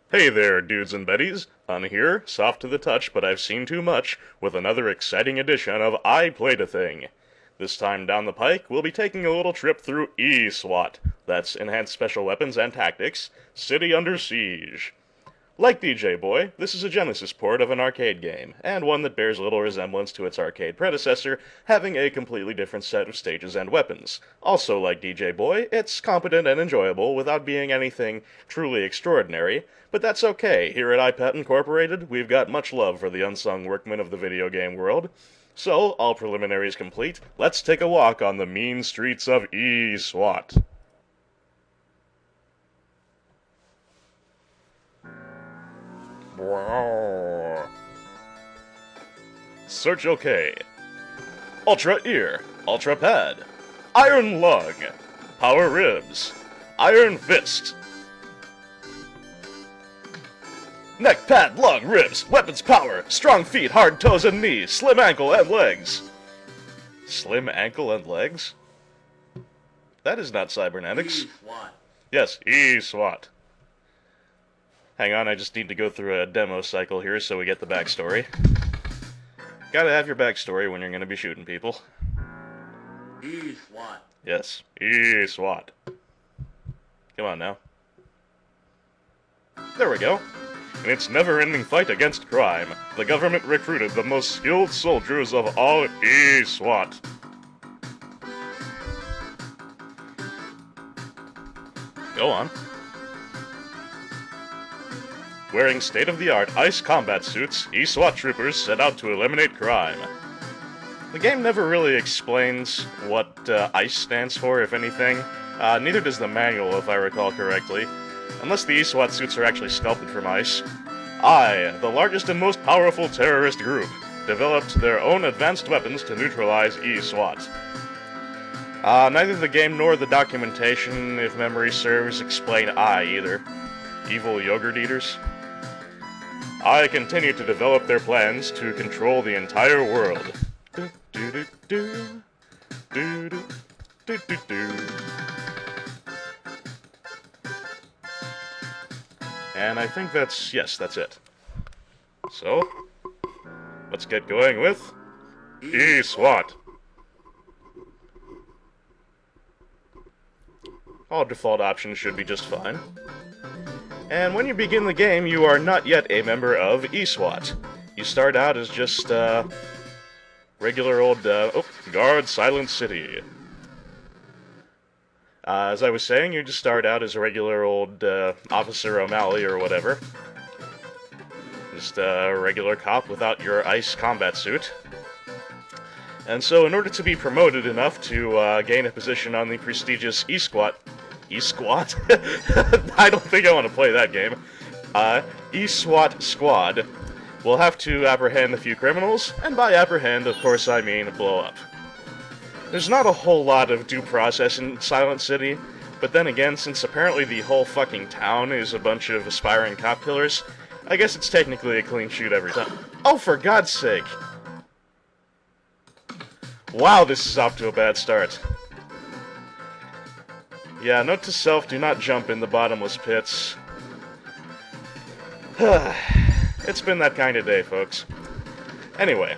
Hey there, dudes and betties. On here, soft to the touch, but I've seen too much, with another exciting edition of I Played a Thing. This time down the pike, we'll be taking a little trip through ESWAT, that's Enhanced Special Weapons and Tactics, City Under Siege. Like DJ Boy, this is a Genesis port of an arcade game, and one that bears little resemblance to its arcade predecessor, having a completely different set of stages and weapons. Also like DJ Boy, it's competent and enjoyable without being anything truly extraordinary, but that's okay. Here at IPAT Incorporated, we've got much love for the unsung workmen of the video game world. So, all preliminaries complete, let's take a walk on the mean streets of Eeeee-SWAT. Search OK. Ultra Ear. Ultra Pad. Iron Lung. Power Ribs. Iron Fist. Neck, pad, lung, ribs, weapons power, strong feet, hard toes and knees, slim ankle and legs. Slim ankle and legs? That is not cybernetics. ESWAT. Yes, ESWAT. Hang on, I just need to go through a demo cycle here so we get the backstory. Gotta have your backstory when you're gonna be shooting people. ESWAT. Yes, ESWAT. Come on now. There we go. In its never-ending fight against crime, the government recruited the most skilled soldiers of all ESWAT. Go on. Wearing state-of-the-art ICE combat suits, ESWAT troopers set out to eliminate crime. The game never really explains what ICE stands for, if anything. Neither does the manual, if I recall correctly. Unless the ESWAT suits are actually sculpted from ICE. I, the largest and most powerful terrorist group, developed their own advanced weapons to neutralize ESWAT. Neither the game nor the documentation, if memory serves, explain I either. Evil yogurt eaters. I continue to develop their plans to control the entire world. And I think that's it. So, let's get going with ESWAT. All default options should be just fine. And when you begin the game, you are not yet a member of ESWAT. You start out as just, regular old, guard Silent City. As I was saying, you just start out as a regular old, Officer O'Malley or whatever. Just a regular cop without your ICE combat suit. And so in order to be promoted enough to, gain a position on the prestigious ESWAT, I don't think I want to play that game. ESWAT squad will have to apprehend a few criminals, and by apprehend, of course, I mean blow up. There's not a whole lot of due process in Silent City, but then again, since apparently the whole fucking town is a bunch of aspiring cop killers, I guess it's technically a clean shoot every time. Oh, for God's sake! Wow, this is off to a bad start. Yeah, note to self, do not jump in the bottomless pits. It's been that kind of day, folks. Anyway,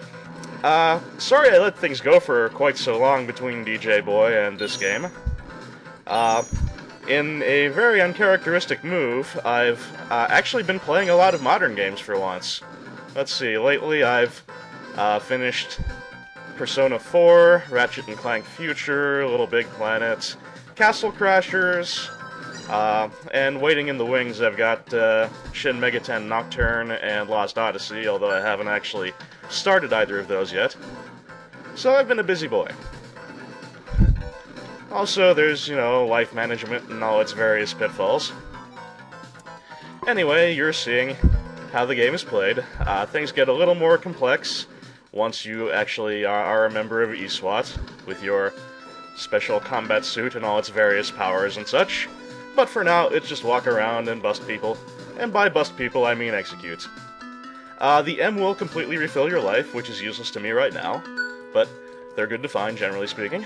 sorry I let things go for quite so long between DJ Boy and this game. In a very uncharacteristic move, I've actually been playing a lot of modern games for once. Let's see, lately I've finished Persona 4, Ratchet & Clank Future, Little Big Planet, Castle Crashers, and waiting in the wings I've got Shin Megami Tensei Nocturne and Lost Odyssey, although I haven't actually started either of those yet. So I've been a busy boy. Also, there's, you know, life management and all its various pitfalls. Anyway, you're seeing how the game is played. Things get a little more complex once you actually are a member of ESWAT with your special combat suit and all its various powers and such. But for now, it's just walk around and bust people. And by bust people, I mean execute. The M will completely refill your life, which is useless to me right now, but they're good to find, generally speaking.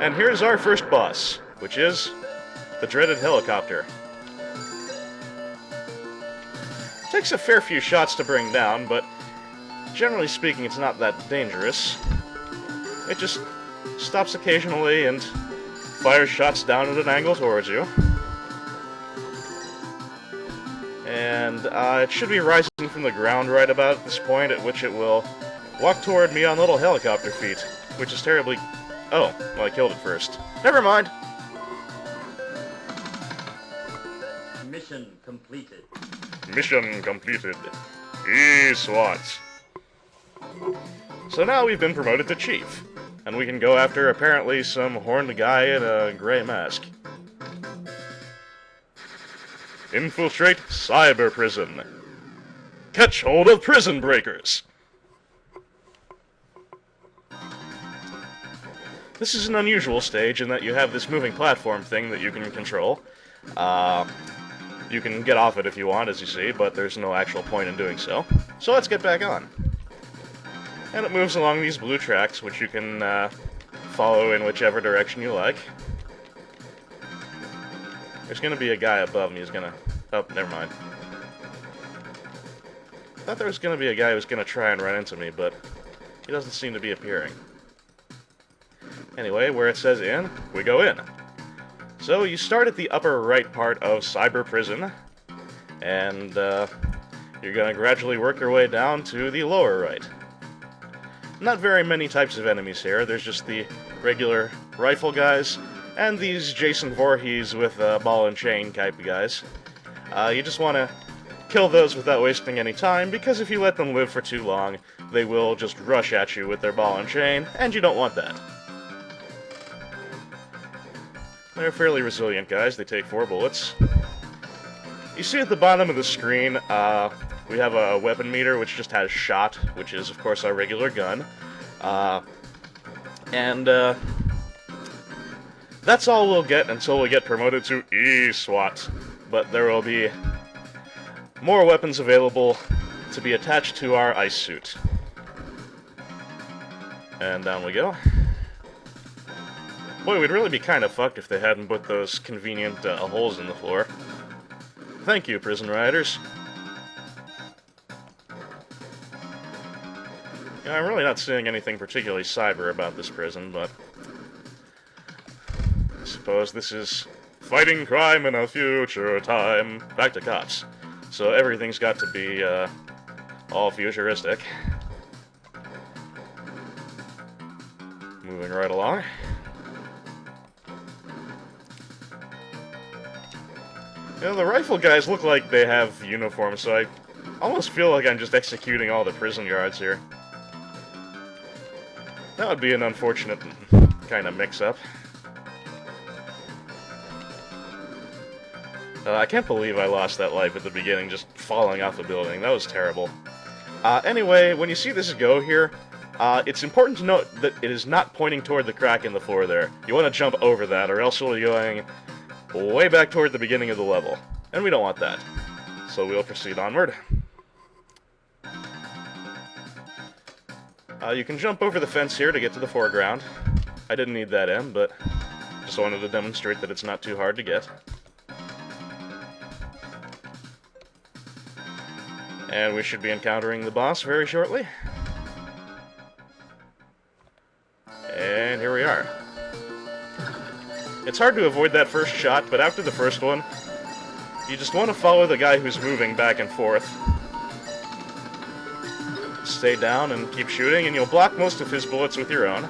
And here's our first boss, which is the dreaded helicopter. Takes a fair few shots to bring down, but generally speaking, it's not that dangerous. It just stops occasionally and fires shots down at an angle towards you. And it should be rising from the ground right about at this point, at which it will walk toward me on little helicopter feet, which is terribly... Oh, well, I killed it first. Never mind! Mission completed. Mission completed. EEeee-SWAT. So now we've been promoted to Chief, and we can go after apparently some horned guy in a gray mask. Infiltrate cyber prison. Catch hold of prison breakers. This is an unusual stage in that you have this moving platform thing that you can control. You can get off it if you want, as you see, but there's no actual point in doing so. So let's get back on. And it moves along these blue tracks, which you can follow in whichever direction you like. There's gonna be a guy above me who's gonna... Oh, never mind. I thought there was gonna be a guy who was gonna try and run into me, but he doesn't seem to be appearing. Anyway, where it says in, we go in. So you start at the upper right part of Cyber Prison, and you're gonna gradually work your way down to the lower right. Not very many types of enemies here. There's just the regular rifle guys, and these Jason Voorhees with ball and chain type guys. You just want to kill those without wasting any time, because if you let them live for too long, they will just rush at you with their ball and chain, and you don't want that. They're fairly resilient guys. They take 4 bullets. You see at the bottom of the screen, we have a weapon meter which just has shot, which is, of course, our regular gun. That's all we'll get until we get promoted to EEeee-SWAT. But there will be more weapons available to be attached to our ice suit. And down we go. Boy, we'd really be kind of fucked if they hadn't put those convenient holes in the floor. Thank you, prison rioters. Yeah, I'm really not seeing anything particularly cyber about this prison, but I suppose this is fighting crime in a future time. Back to cops. So everything's got to be all futuristic. Moving right along. You know, the rifle guys look like they have uniforms, so I almost feel like I'm just executing all the prison guards here. That would be an unfortunate kind of mix-up. I can't believe I lost that life at the beginning, just falling off a building. That was terrible. Anyway, when you see this go here, it's important to note that it is not pointing toward the crack in the floor there. You want to jump over that, or else you'll be going way back toward the beginning of the level. And we don't want that. So we'll proceed onward. You can jump over the fence here to get to the foreground. I didn't need that in, but just wanted to demonstrate that it's not too hard to get. And we should be encountering the boss very shortly. And here we are. It's hard to avoid that first shot, but after the first one, you just want to follow the guy who's moving back and forth. Stay down and keep shooting, and you'll block most of his bullets with your own.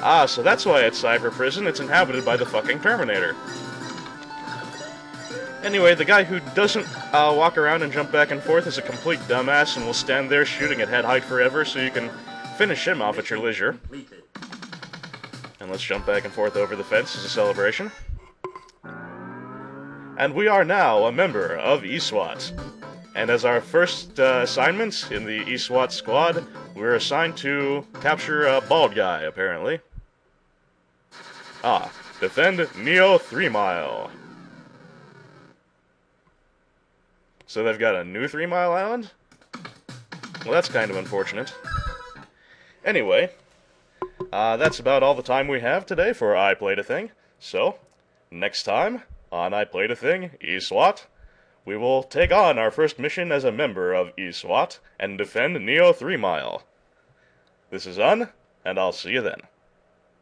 Ah, so that's why it's cyber prison. It's inhabited by the fucking Terminator. Anyway, the guy who doesn't walk around and jump back and forth is a complete dumbass and will stand there shooting at head height forever, so you can finish him off at your leisure. And let's jump back and forth over the fence as a celebration. And we are now a member of EEeee-SWAT. And as our first assignment in the EEeee-SWAT squad, we're assigned to capture a bald guy, apparently. Ah, defend Neo 3 Mile. So they've got a new 3 Mile Island? Well, that's kind of unfortunate. Anyway, that's about all the time we have today for I Played a Thing. So, next time on I Played a Thing, EEeee-SWAT, we will take on our first mission as a member of ESWAT and defend Neo 3 Mile. This is Un, and I'll see you then.